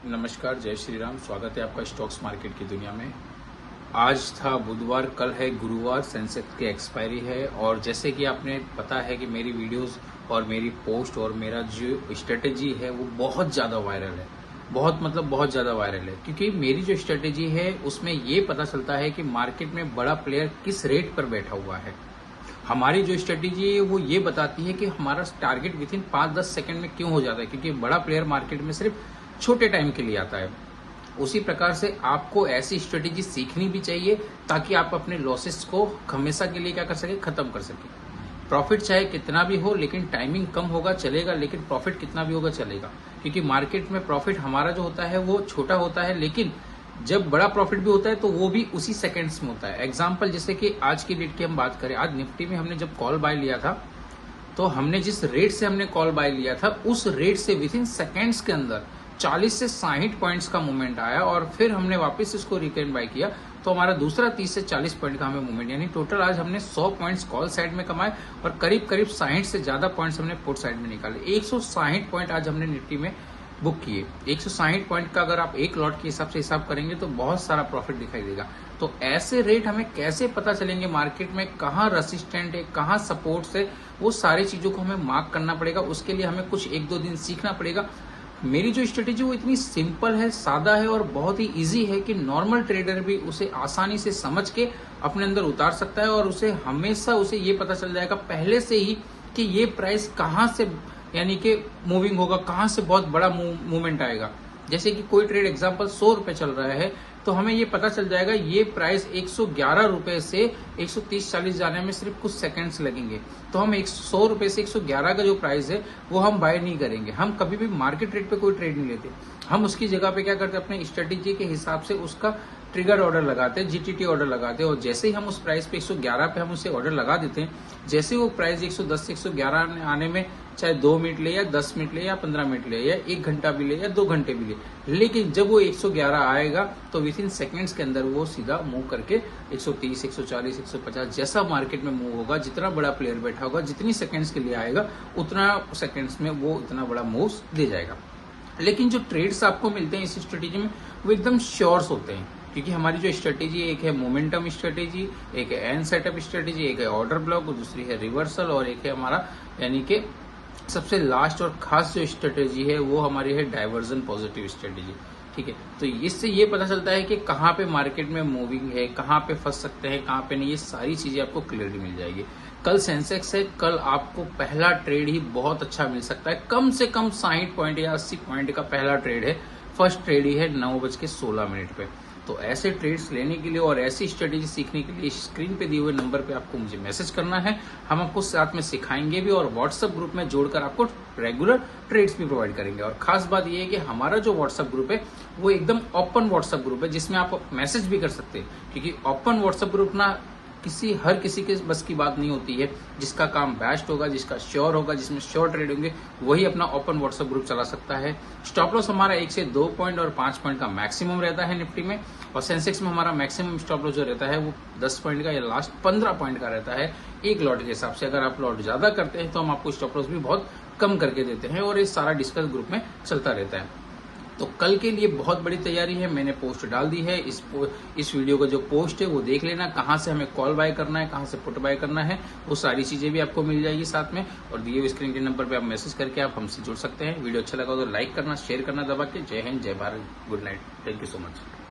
नमस्कार, जय श्री राम। स्वागत है आपका स्टॉक्स मार्केट की दुनिया में। आज था बुधवार, कल है गुरुवार, सेंसेक्स की एक्सपायरी है। और जैसे कि आपने पता है कि मेरी वीडियोस और मेरी पोस्ट और मेरा जो स्ट्रेटेजी है वो बहुत ज़्यादा वायरल है। बहुत ज़्यादा वायरल है, क्योंकि मेरी जो स्ट्रेटेजी है उसमें ये पता चलता है कि मार्केट में बड़ा प्लेयर किस रेट पर बैठा हुआ है। हमारी जो स्ट्रेटेजी है वो ये बताती है कि हमारा टारगेट विद इन 5-10 सेकंड में क्यों हो जाता है, क्योंकि बड़ा प्लेयर मार्केट में सिर्फ छोटे टाइम के लिए आता है। उसी प्रकार से आपको ऐसी स्ट्रेटेजी सीखनी भी चाहिए ताकि आप अपने लॉसेस को हमेशा के लिए क्या कर सके, खत्म कर सके। प्रॉफिट चाहे कितना भी हो, लेकिन टाइमिंग कम होगा चलेगा, लेकिन प्रॉफिट कितना भी होगा चलेगा। क्योंकि मार्केट में प्रॉफिट हमारा जो होता है वो छोटा होता है, लेकिन जब बड़ा प्रॉफिट भी होता है तो वो भी उसी सेकंड्स में होता है। एग्जांपल जैसे कि आज की डेट की हम बात करें, आज निफ्टी में हमने जब कॉल बाय लिया था तो हमने जिस रेट से हमने कॉल बाय लिया था उस रेट से विद इन सेकेंड्स के अंदर 40 से 60 पॉइंट्स का मूवमेंट आया, और फिर हमने वापस इसको रिटर्न बाय किया तो हमारा दूसरा 30 से 40 पॉइंट का हमें मूवमेंट, यानी टोटल आज हमने 100 पॉइंट्स कॉल साइड में कमाए और करीब 60 से ज्यादा पॉइंट्स हमने पुट साइड में निकाले। 160 पॉइंट आज हमने निफ्टी में बुक किए। 160 पॉइंट का अगर आप एक लॉट के हिसाब से हिसाब करेंगे तो बहुत सारा प्रॉफिट दिखाई देगा। तो ऐसे रेट हमें कैसे पता चलेंगे मार्केट में, कहाँ रेसिस्टेंट है, कहाँ सपोर्ट्स है, वो सारी चीजों को हमें मार्क करना पड़ेगा। उसके लिए हमें कुछ 1-2 दिन सीखना पड़ेगा। मेरी जो स्ट्रेटेजी वो इतनी सिंपल है, सादा है और बहुत ही इजी है कि नॉर्मल ट्रेडर भी उसे आसानी से समझ के अपने अंदर उतार सकता है, और उसे हमेशा उसे ये पता चल जाएगा पहले से ही कि ये प्राइस कहाँ से यानी कि मूविंग होगा, कहाँ से बहुत बड़ा मूवमेंट आएगा। जैसे कि कोई ट्रेड एग्जांपल 100 रुपए चल रहा है तो हमें ये पता चल जाएगा ये प्राइस 111 रुपए से 130-40 जाने में सिर्फ कुछ सेकंड्स लगेंगे। तो हम 100 रुपए से 111 का जो प्राइस है वो हम बाय नहीं करेंगे। हम कभी भी मार्केट रेट पे कोई ट्रेड नहीं लेते। हम उसकी जगह पे क्या करते हैं, अपने स्ट्रेटेजी के हिसाब से उसका ट्रिगर ऑर्डर लगाते हैं, जीटीटी ऑर्डर लगाते हैं, और जैसे ही हम उस प्राइस पे 111 पे हम उसे ऑर्डर लगा देते हैं, जैसे वो प्राइस 110 से 111 आने में चाहे 2 मिनट ले या 10 मिनट ले या 15 मिनट ले या 1 घंटा भी ले या 2 घंटे भी ले, लेकिन जब वो 111 आएगा तो विद इन सेकेंड्स के अंदर वो सीधा मूव करके 130, 140, 150 जैसा मार्केट में मूव होगा, जितना बड़ा प्लेयर बैठा होगा, जितनी सेकेंड्स के लिए आएगा उतना सेकेंड्स में वो इतना बड़ा मूव दे जाएगा। लेकिन जो ट्रेड्स आपको मिलते हैं इस स्ट्रेटेजी में वो एकदम श्योर्स होते हैं, क्योंकि हमारी जो स्ट्रेटेजी एक है मोमेंटम स्ट्रेटेजी, एक है एंड सेटअप स्ट्रेटेजी, एक है ऑर्डर ब्लॉक, दूसरी है रिवर्सल, और एक है हमारा यानी कि सबसे लास्ट और खास जो स्ट्रेटेजी है वो हमारी है डाइवर्जन पॉजिटिव स्ट्रेटेजी। ठीक है, तो इससे ये पता चलता है कि कहाँ पे मार्केट में मूविंग है, कहाँ पे फंस सकते हैं, कहाँ पे नहीं, ये सारी चीजें आपको क्लियरली मिल जाएगी। कल सेंसेक्स है, कल आपको पहला ट्रेड ही बहुत अच्छा मिल सकता है। कम से कम 60 पॉइंट या 80 पॉइंट का पहला ट्रेड है, फर्स्ट ट्रेड ही है 9:16 पे। तो ऐसे ट्रेड्स लेने के लिए और ऐसी स्ट्रेटेजी सीखने के लिए स्क्रीन पे दिए हुए नंबर पे आपको मुझे मैसेज करना है। हम आपको साथ में सिखाएंगे भी और व्हाट्सएप ग्रुप में जोड़कर आपको रेगुलर ट्रेड्स भी प्रोवाइड करेंगे। और खास बात यह है कि हमारा जो व्हाट्सएप ग्रुप है वो एकदम ओपन व्हाट्सएप ग्रुप है, जिसमें आप मैसेज भी कर सकते हैं, क्योंकि ओपन व्हाट्सएप ग्रुप ना हर किसी के बस की बात नहीं होती है। जिसका काम बेस्ट होगा, जिसका श्योर होगा, जिसमें श्योर ट्रेड होंगे, वही अपना ओपन व्हाट्सएप ग्रुप चला सकता है। स्टॉप लॉस हमारा 1 से 2 पॉइंट और 5 पॉइंट का मैक्सिमम रहता है निफ्टी में, और सेंसेक्स में हमारा मैक्सिमम स्टॉप लॉस जो रहता है वो 10 पॉइंट का या लास्ट 15 पॉइंट का रहता है एक लॉट के हिसाब से। अगर आप लॉट ज्यादा करते हैं तो हम आपको स्टॉप लॉस भी बहुत कम करके देते हैं, और ये सारा डिस्कस ग्रुप में चलता रहता है। तो कल के लिए बहुत बड़ी तैयारी है, मैंने पोस्ट डाल दी है। इस वीडियो का जो पोस्ट है वो देख लेना, कहाँ से हमें कॉल बाय करना है, कहाँ से पुट बाय करना है, वो सारी चीजें भी आपको मिल जाएगी साथ में। और दिए हुए स्क्रीन के नंबर पे आप मैसेज करके आप हमसे जुड़ सकते हैं। वीडियो अच्छा लगा तो लाइक करना, शेयर करना दबा के। जय हिंद, जय Bharat, good night, thank you so much.